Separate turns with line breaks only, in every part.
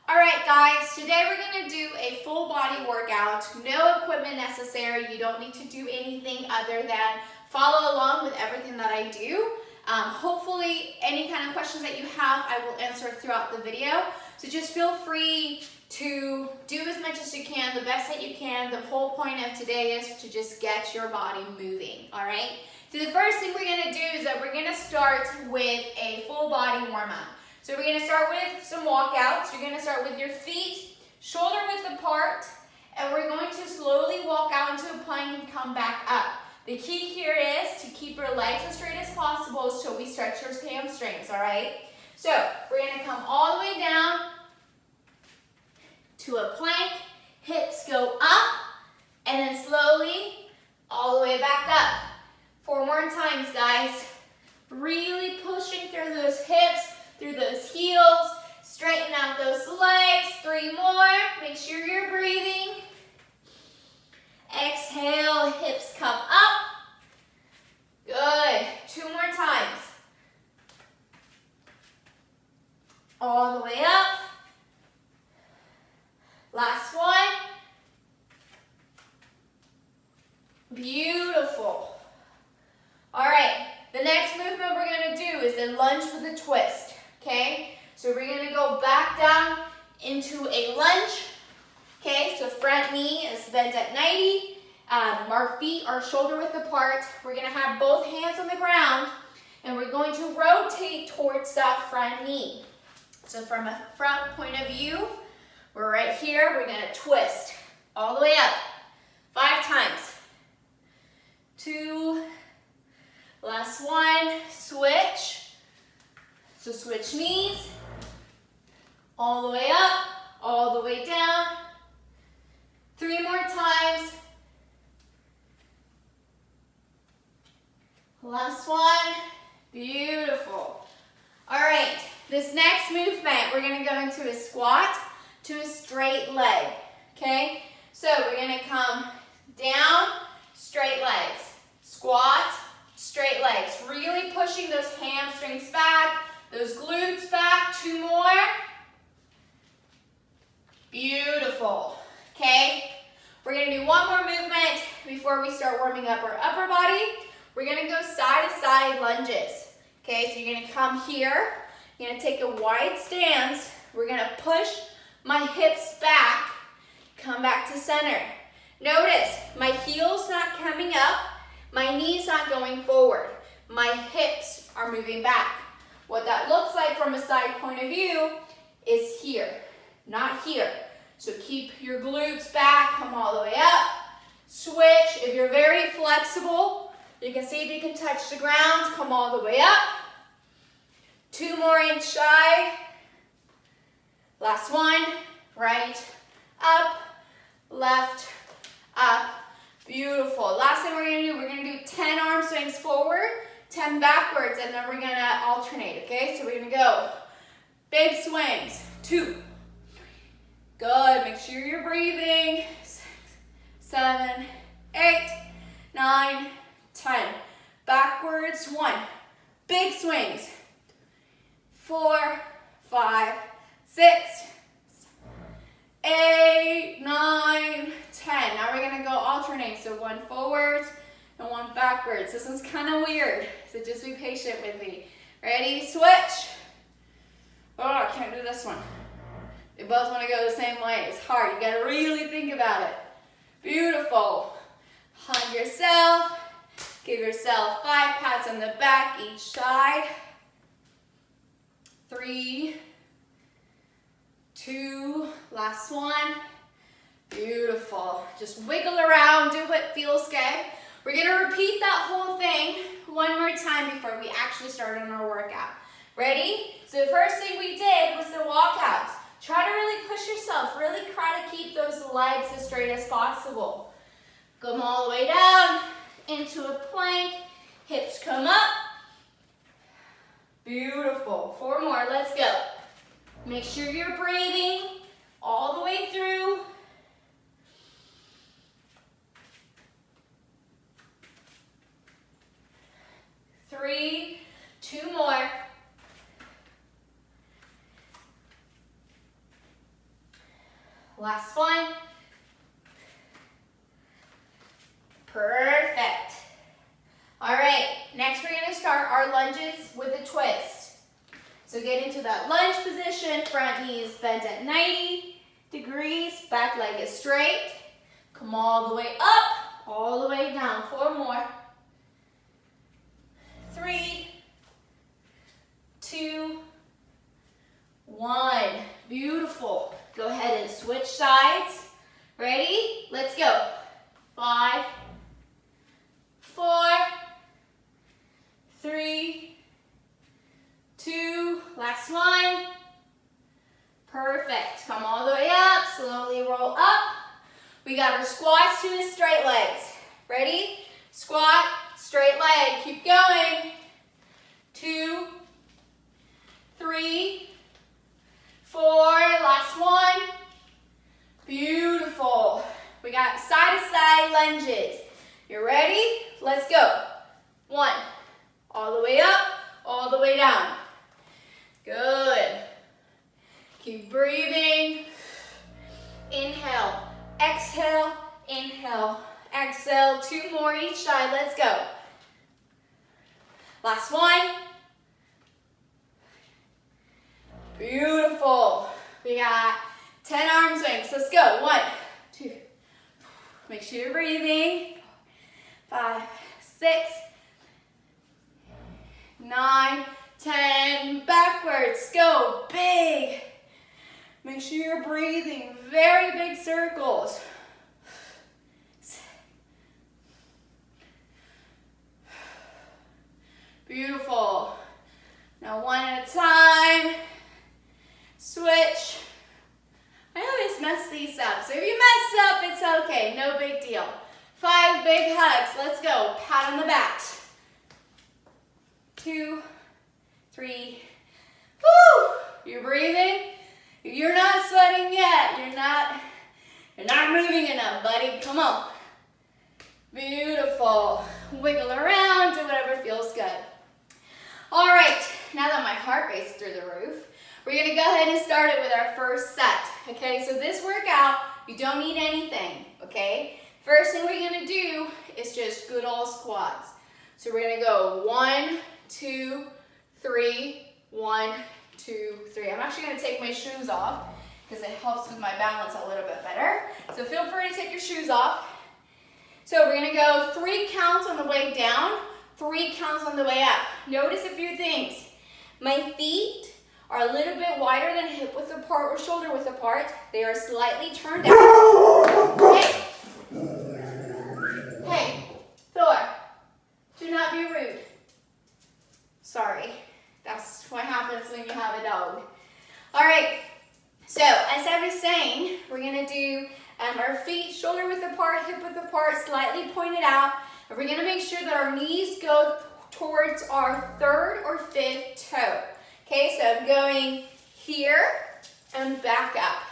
All right, guys, today we're gonna do a full body workout. No equipment necessary. You don't need to do anything other than follow along with everything that I do. Hopefully, any kind of questions that you have, I will answer throughout the video. So just feel free to do as much as you can, the best that you can. The whole point of today is to just get your body moving, all right? So the first thing we're gonna do is that we're gonna start with a full body warm-up. So we're gonna start with some walkouts. You're gonna start with your feet shoulder width apart, and we're going to slowly walk out into a plank and come back up. The key here is to keep your legs as straight as possible so we stretch your hamstrings, all right? So we're gonna come all the way down to a plank, hips go up, and then slowly all the way back up. 4 more times, guys. Really pushing through those hips, through those heels, straighten out those legs. 3 more, make sure you're breathing. Exhale, hips come up. Good, 2 more times. All the way up. Last one. Beautiful. All right, the next movement we're gonna do is a lunge with a twist, okay? So we're gonna go back down into a lunge, okay? So front knee is bent at 90. Our feet are shoulder width apart. We're gonna have both hands on the ground, and we're going to rotate towards that front knee. So from a front point of view, we're right here. We're gonna twist all the way up. 5 times. 2, last one, switch. So switch knees, all the way up, all the way down. 3 more times. Last one, beautiful. All right, this next movement, we're gonna go into a squat to a straight leg, okay? So we're gonna come down, straight legs, squat, straight legs. Really pushing those hamstrings back, those glutes back. 2 more. Beautiful, okay? We're gonna do 1 more movement before we start warming up our upper body. We're gonna go side to side lunges, okay? So you're gonna come here, you're gonna take a wide stance. We're gonna push my hips back, come back to center. Notice, my heel's not coming up, my knee's not going forward. My hips are moving back. What that looks like from a side point of view is here, not here. So keep your glutes back, come all the way up. Switch, if you're very flexible, you can see if you can touch the ground, come all the way up. 2 more inch shy. Last one, right, up, left, up. Beautiful. Last thing we're gonna do 10 arm swings forward, 10 backwards, and then we're gonna alternate, okay? So we're gonna go big swings, 2. Good, make sure you're breathing. 6, 7, 8, 9, 10. Backwards, 1. Big swings. 4, 5, 6, 8, 9, 10. Now we're gonna go alternate. So 1 forwards and 1 backwards. This one's kind of weird, so just be patient with me. Ready? Switch. Oh, I can't do this one. They both want to go the same way. It's hard. You gotta really think about it. Beautiful. Hug yourself. Give yourself 5 pats on the back each side. 3, 2, last one. Beautiful. Just wiggle around, do what feels good. We're gonna repeat that whole thing 1 more time before we actually start on our workout. Ready? So the first thing we did was the walkouts. Try to really push yourself, really try to keep those legs as straight as possible. Come all the way down into a plank, hips come up. Beautiful. 4 more, let's go. Make sure you're breathing all the way through. 3, 2 more. Last one. Perfect. All right, next we're gonna start our lunges with a twist. So get into that lunge position, front knee is bent at 90 degrees, back leg is straight. Come all the way up, all the way down. 4 more. 3, 2, 1. Beautiful. Go ahead and switch sides. Ready? Let's go. 5, 4, 3, 2, last one. Perfect. Come all the way up, slowly roll up. We got our squats to the straight legs. Ready? Squat, straight leg. Keep going. 2, 3, 4, last one. Beautiful. We got side-to-side lunges. You ready? Let's go. 1, all the way up, all the way down. Good. Keep breathing. Inhale, exhale, inhale, exhale. 2 more each side. Let's go. Last one. Beautiful. We got 10 arm swings. Let's go. 1, 2. Make sure you're breathing. 5, 6, 9, 10. Backwards. Go. Big. Make sure you're breathing. Very big circles. Beautiful. Now 1 at a time. Switch. I always mess these up, so if you mess up, it's okay. No big deal. 5 big hugs. Let's go. Pat on the back. 2, 3. Woo! You're breathing. If you're not sweating yet, you're not moving enough, buddy. Come on. Beautiful. Wiggle around, do whatever feels good. All right, now that my heart rate's through the roof, we're gonna go ahead and start it with our first set. Okay, so this workout, you don't need anything, okay? First thing we're gonna do is just good old squats. So we're gonna go 1, 2, 3, 1, 2, 3. I'm actually gonna take my shoes off because it helps with my balance a little bit better. So feel free to take your shoes off. So we're gonna go 3 counts on the way down, 3 counts on the way up. Notice a few things. My feet are a little bit wider than hip width apart or shoulder width apart. They are slightly turned out. Okay? Hey, Thor, do not be rude. Sorry, that's what happens when you have a dog. All right, so as I was saying, we're gonna do our feet shoulder width apart, hip width apart, slightly pointed out. And we're gonna make sure that our knees go towards our 3rd or 5th toe. Okay, so I'm going here and back up.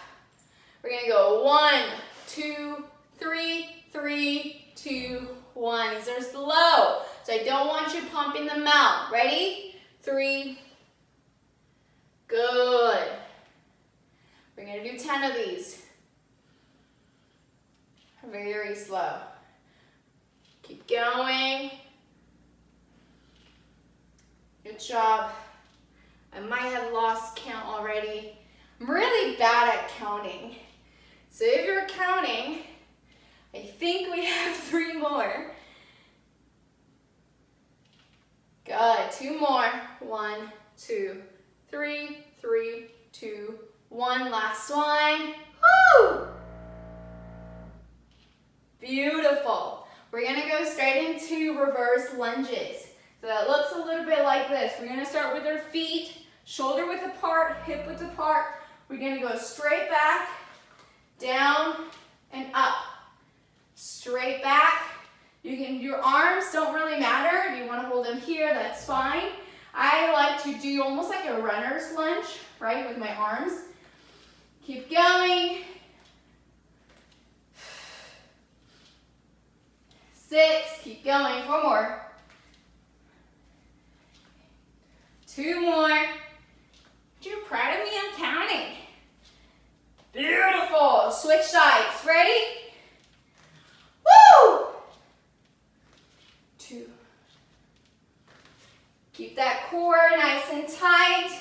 We're gonna go 1, 2, 3, 3, 2, 1. These are slow, so I don't want you pumping them out. Ready? 3. Good. We're gonna do 10 of these. Very slow. Keep going. Good job. I might have lost count already. I'm really bad at counting. So if you're counting, I think we have 3 more. Good. 2 more. 1, 2, 3, 3, 2, 1. Last one. Woo! Beautiful. We're gonna go straight into reverse lunges. So that looks a little bit like this. We're gonna start with our feet, shoulder width apart, hip width apart. We're gonna go straight back, down, and up. Straight back. Your arms don't really matter. If you wanna hold them here, that's fine. I like to do almost like a runner's lunge, right, with my arms. Keep going. 6, keep going, 4 more. 2 more. Aren't you proud of me? I'm counting. Beautiful. Switch sides. Ready? Woo! 2. Keep that core nice and tight.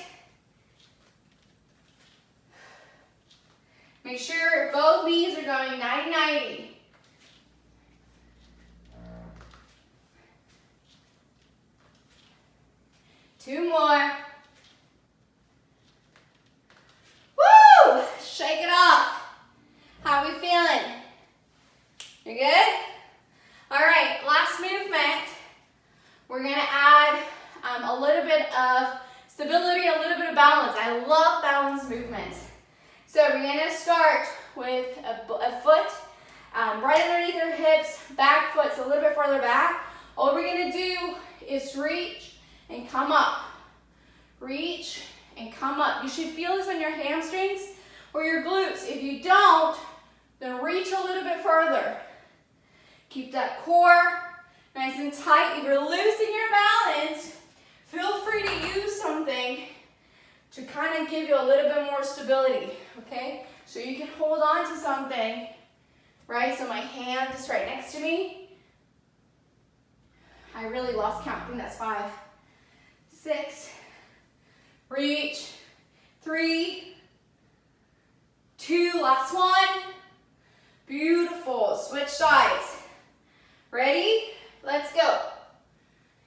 Make sure both knees are going 90-90. Two more. Woo! Shake it off. How are we feeling? You good? All right, last movement. We're gonna add a little bit of stability, a little bit of balance. I love balance movements. So we're gonna start with a foot right underneath your hips, back foot's a little bit further back. All we're gonna do is reach and come up. Reach and come up. You should feel this on your hamstrings or your glutes. If you don't, then reach a little bit further. Keep that core nice and tight. If you're losing your balance, feel free to use something to kind of give you a little bit more stability, okay? So you can hold on to something, right? So my hand is right next to me. I really lost count. I think that's 5, 6, reach, 3, 2, last one. Beautiful. Switch sides. Ready? Let's go.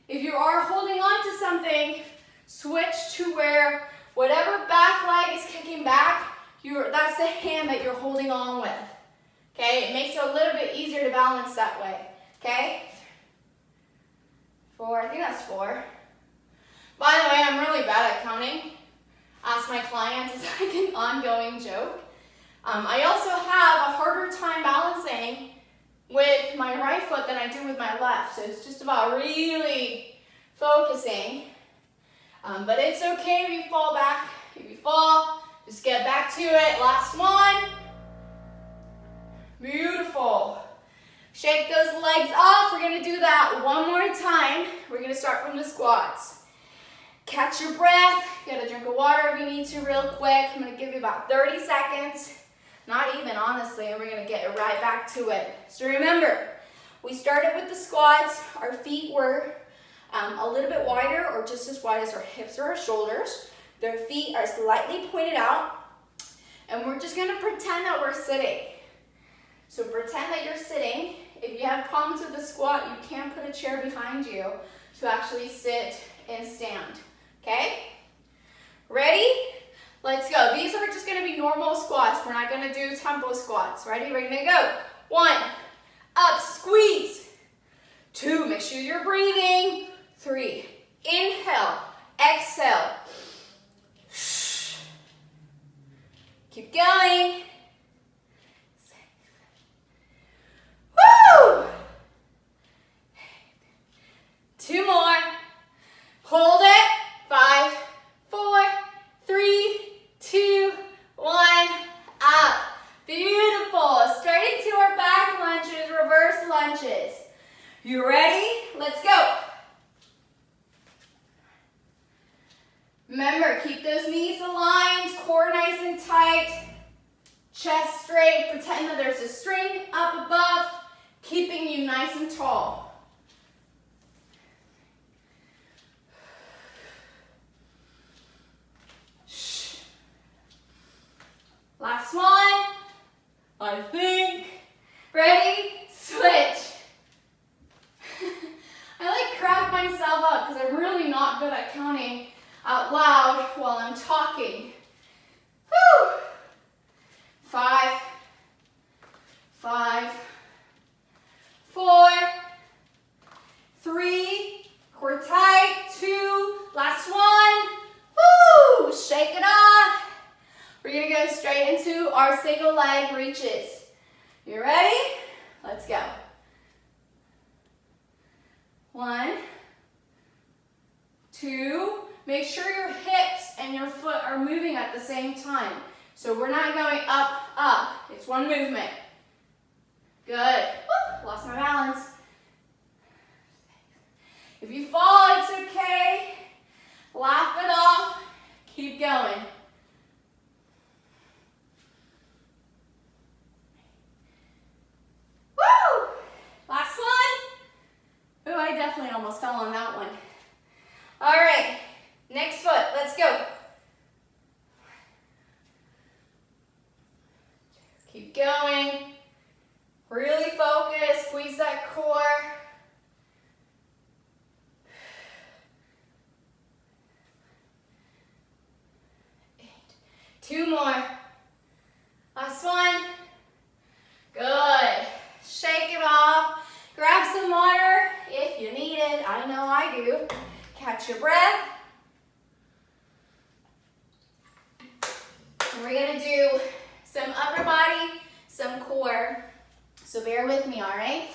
If you are holding on to something, switch to where whatever back leg is kicking back, that's the hand that you're holding on with. Okay? It makes it a little bit easier to balance that way. Okay? 4, I think that's 4. By the way, I'm really bad at counting. Ask my clients, it's like an ongoing joke. I also have a harder time balancing with my right foot than I do with my left. So it's just about really focusing. But it's okay if you fall back. If you fall, just get back to it. Last one. Beautiful. Shake those legs off. We're gonna do that one more time. We're gonna start from the squats. Catch your breath. Get a drink of water if you need to real quick. I'm gonna give you about 30 seconds. Not even, honestly, and we're gonna get right back to it. So remember, we started with the squats. Our feet were a little bit wider or just as wide as our hips or our shoulders. Their feet are slightly pointed out. And we're just gonna pretend that we're sitting. So pretend that you're sitting. If you have problems with the squat, you can put a chair behind you to actually sit and stand, okay? Ready? Let's go. These are just gonna be normal squats. We're not gonna do tempo squats. Ready? We're gonna go. 1, up, squeeze. 2, make sure you're breathing. 3, inhale, exhale. Keep going. 6. Woo! 2 more. Hold it. 5, 4, 3, 2, 1, up. Beautiful. Straight into our back lunges, reverse lunges. You ready? Let's go. Remember, keep those knees aligned, core nice and tight, chest straight. Pretend that there's a string up above, keeping you nice and tall. Last one, I think. Ready? Switch. I like crack myself up because I'm really not good at counting out loud while I'm talking. Whew. 5, 5, 4, 3, core tight, 2, last one. Woo! Shake it off. We're gonna go straight into our single leg reaches. You ready? Let's go. 1, 2, make sure your hips and your foot are moving at the same time. So we're not going up, up. It's one movement. Good. Woo, lost my balance. If you fall, it's okay. Laugh it off. Keep going. almost fell on that one. All right, next foot, let's go. Keep going. Really focus, squeeze that core. 8. 2 more. Last one. Good. Shake it off. Grab some water if you need it. I know I do. Catch your breath. And we're gonna do some upper body, some core. So bear with me, all right?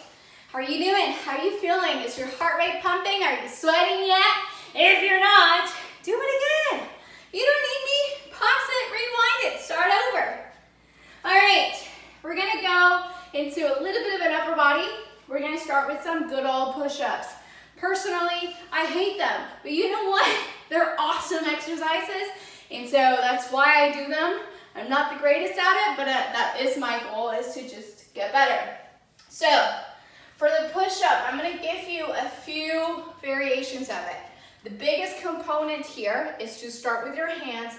How are you doing? How are you feeling? Is your heart rate pumping? Are you sweating yet? If you're not, do it again. You don't need me. Pause it, rewind it, start over. All right, we're gonna go into a little bit of an upper body. We're gonna start with some good old push-ups. Personally, I hate them, but you know what? They're awesome exercises, and so that's why I do them. I'm not the greatest at it, but that is my goal, is to just get better. So, for the push-up, I'm gonna give you a few variations of it. The biggest component here is to start with your hands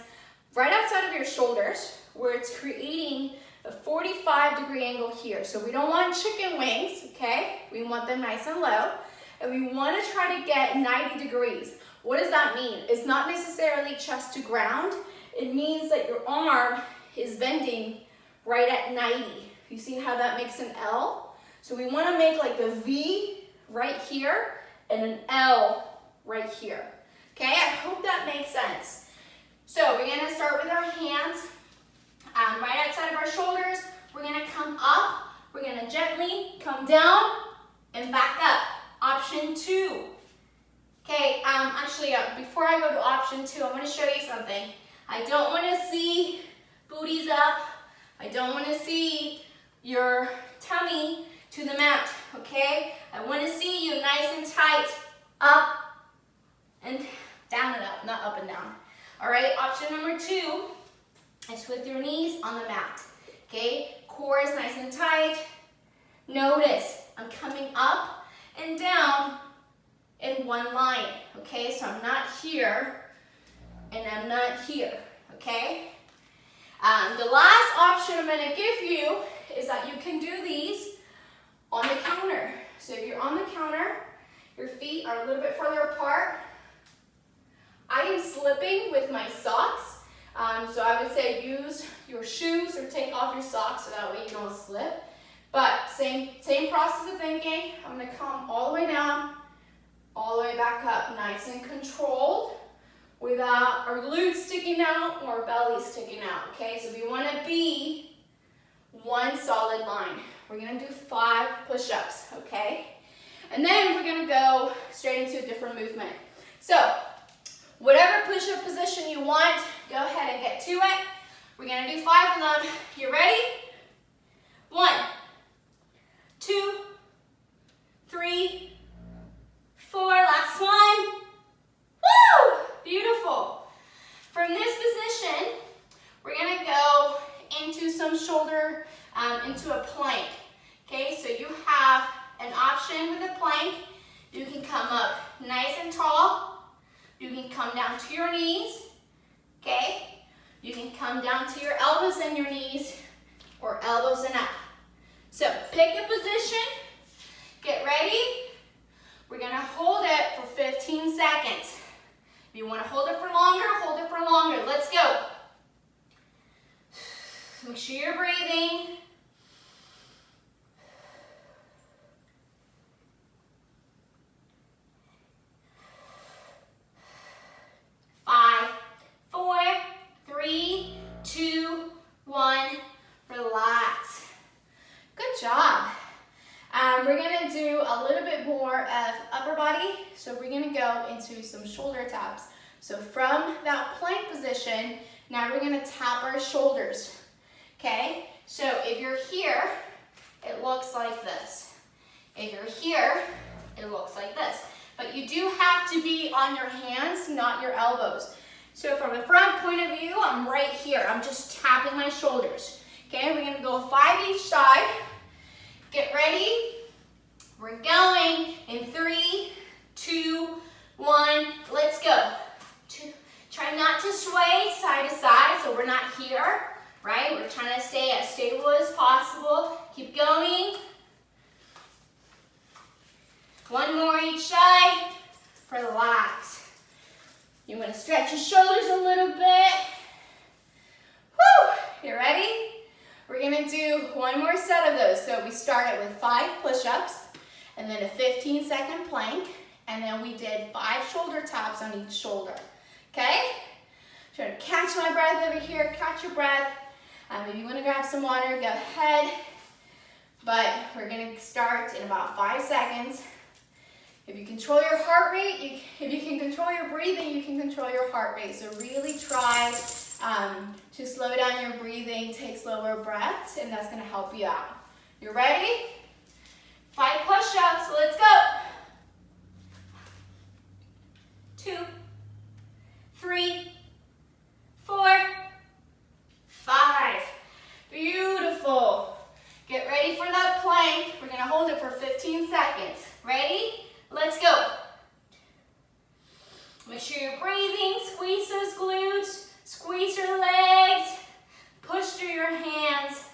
right outside of your shoulders, where it's creating a 45-degree angle here. So we don't want chicken wings, okay? We want them nice and low. And we want to try to get 90 degrees. What does that mean? It's not necessarily chest to ground. It means that your arm is bending right at 90. You see how that makes an L? So we want to make like a V right here and an L right here. Okay, I hope that makes sense. So we're going to start with our hands right outside of our shoulders. We're going to come up. We're going to gently come down and back up. Option 2. Okay, actually, before I go to option 2, I want to show you something. I don't want to see booties up. I don't want to see your tummy to the mat, okay? I want to see you nice and tight, up and down and up, not up and down. All right, option number 2 is with your knees on the mat, okay? Core is nice and tight. Notice I'm coming up and down in one line, okay? So I'm not here and I'm not here, okay? The last option I'm gonna give you is that you can do these on the counter. So if you're on the counter, your feet are a little bit further apart. I am slipping with my socks, so I would say use your shoes or take off your socks so that way you don't slip. But same process of thinking. I'm gonna come all the way down, all the way back up, nice and controlled, without our glutes sticking out or our belly sticking out, okay? So we wanna be one solid line. We're gonna do 5 push-ups, okay? And then we're gonna go straight into a different movement. So, whatever push-up position you want, go ahead and get to it. We're gonna do 5 of them. You ready? 1, 2, 3, 4, last one. Woo! Beautiful. From this position, we're gonna go into some shoulder, into a plank. Okay, so you have an option with a plank. You can come up nice and tall. You can come down to your knees, okay? You can come down to your elbows and your knees, or elbows and up. So pick a position, get ready. We're gonna hold it for 15 seconds. If you wanna hold it for longer, hold it for longer. Let's go. Make sure you're breathing. 5, 4, 3, 2, 1. Relax. Good job. We're gonna do a little bit more of upper body. So we're gonna go into some shoulder taps. So from that plank position, now we're gonna tap our shoulders. Okay? So if you're here, it looks like this. If you're here, it looks like this. But you do have to be on your hands, not your elbows. So from a front point of view, I'm right here. I'm just tapping my shoulders. Okay, we're gonna go 5 each side. Get ready. We're going in 3, 2, 1, let's go. 2. Try not to sway side to side, so we're not here, right? We're trying to stay as stable as possible. Keep going. 1 more each side. Relax. You want to stretch your shoulders a little bit. Woo! You ready? We're going to do 1 more set of those. So we started with 5 push-ups, and then a 15-second plank, and then we did 5 shoulder taps on each shoulder. Okay? Try to catch my breath over here. Catch your breath. If you want to grab some water, go ahead. But we're going to start in about 5 seconds. If you control your heart rate, if you can control your breathing, you can control your heart rate. So really try to slow down your breathing, take slower breaths, and that's going to help you out. You ready? 5 push-ups. Let's go. 2, 3, 4, 5. Beautiful. Get ready for that plank. We're going to hold it for 15 seconds. Ready? Let's go. Make sure you're breathing. Squeeze those glutes. Squeeze your legs. Push through your hands.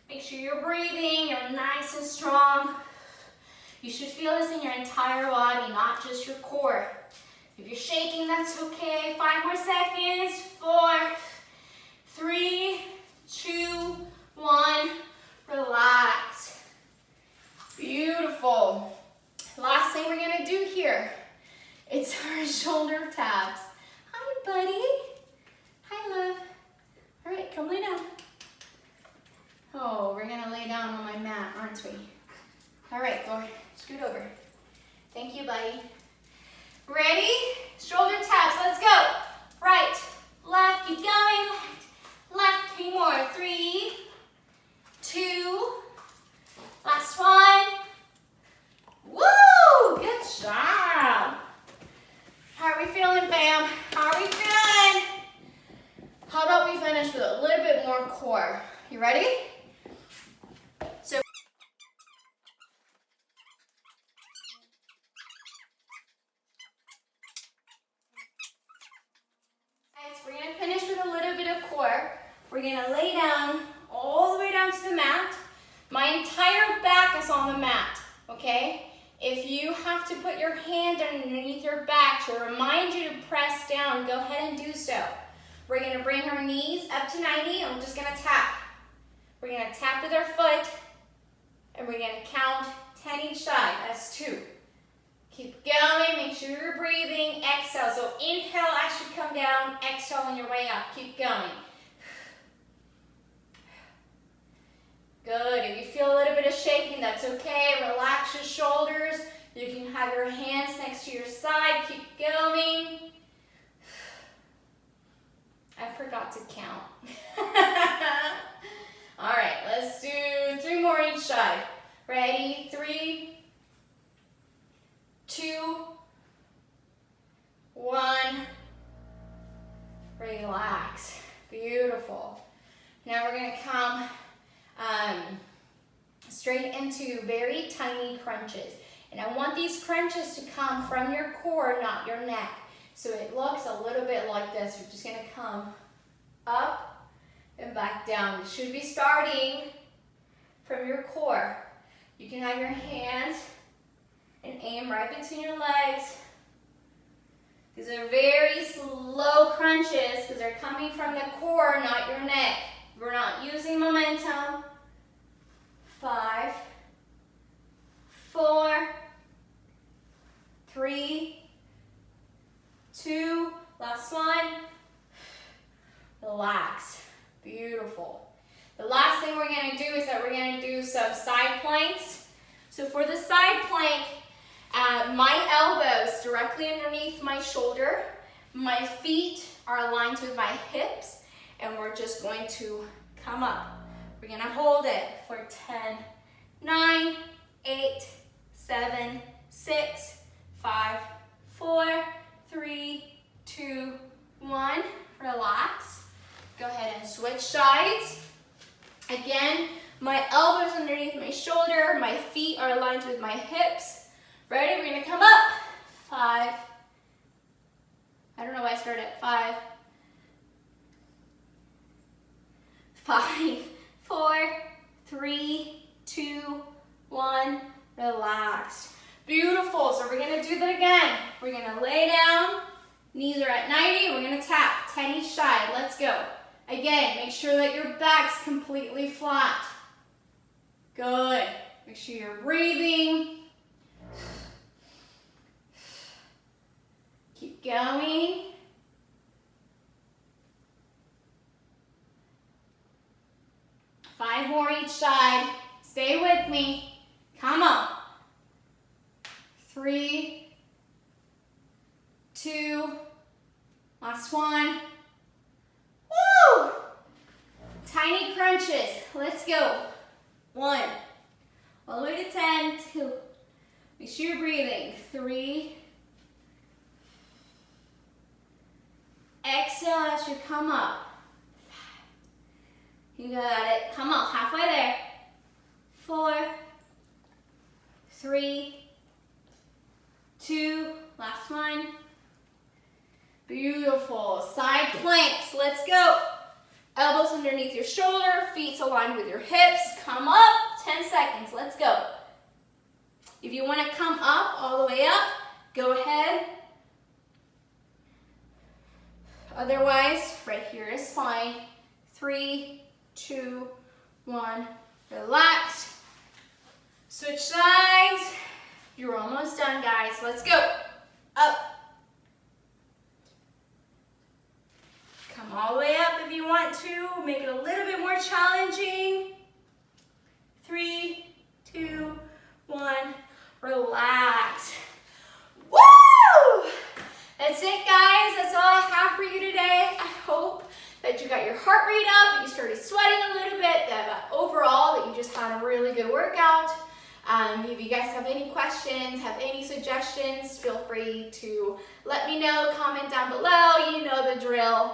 Make sure you're breathing. You're nice and strong. You should feel this in your entire body, not just your core. If you're shaking, that's okay. 5 more seconds. 4, 3, 2, 1. Relax. Beautiful. Last thing we're gonna do here, it's our shoulder taps. Hi, buddy. Hi, love. All right, come lay down. Oh, we're gonna lay down on my mat, aren't we? All right, go scoot over. Thank you, buddy. Ready? Shoulder taps, let's go. Right, left, keep going. Left, 2 more. 3, 2, last one. Woo! Good job. How are we feeling, fam? How are we feeling? How about we finish with a little bit more core? You ready? So we're going to finish with a little bit of core. We're going to lay down all the way down to the mat. My entire back is on the mat, okay? If you have to put your hand underneath your back to remind you to press down, go ahead and do so. We're going to bring our knees up to 90 and we're just going to tap. We're going to tap with our foot and we're going to count 10 each side. That's 2. Keep going, make sure you're breathing. Exhale, so inhale as you come down, exhale on your way up. Keep going. Good, if you feel a little bit of shaking, that's okay. Relax your shoulders. You can have your hands next to your side. Keep going. I forgot to count. All right, let's do 3 more each side. Ready? 3, 2, 1. Relax. Beautiful. Now we're going to come straight into very tiny crunches. And I want these crunches to come from your core, not your neck. So it looks a little bit like this. You're just going to come up and back down. You should be starting from your core. You can have your hands and aim right between your legs. These are very slow crunches because they're coming from the core, not your neck. We're not using momentum. 5, 4, 3, 2, last one. Relax. Beautiful. The last thing we're going to do is that we're going to do some side planks. So for the side plank, my elbows directly underneath my shoulder. My feet are aligned with my hips, and we're just going to come up. We're going to hold it for 10, 9, 8, 7, 6, 5, 4, 3, 2, 1. Relax. Go ahead and switch sides. Again, my elbows underneath my shoulder. My feet are aligned with my hips. Ready? We're gonna come up. 5. I don't know why I started at 5. 5, 4, 3, 2, 1. Relaxed. Beautiful. So we're gonna do that again. We're gonna lay down. Knees are at 90. We're gonna tap 10 each side. Let's go. Again, make sure that your back's completely flat. Good. Make sure you're breathing. Keep going. Five more each side. Stay with me. Come on. 3, 2, last one. Woo! Tiny crunches. Let's go. 1, all the way to 10, 2. Make sure you're breathing. 3. Exhale as you come up. 5. You got it. Come on, halfway there. 4, 3, 2, last one. Beautiful. Side planks. Let's go. Elbows underneath your shoulder, feet aligned with your hips. Come up. 10 seconds. Let's go. If you want to come up, all the way up, go ahead. Otherwise, right here is fine. 3, 2, 1. Relax. Switch sides. You're almost done, guys. Let's go. Up. Come all the way up if you want to. Make it a little bit more challenging. 3, 2, 1. Relax. Woo! That's it, guys. That's all I have for you today. I hope that you got your heart rate up, that you started sweating a little bit, that overall that you just had a really good workout. If you guys have any questions, have any suggestions, feel free to let me know. Comment down below. You know the drill.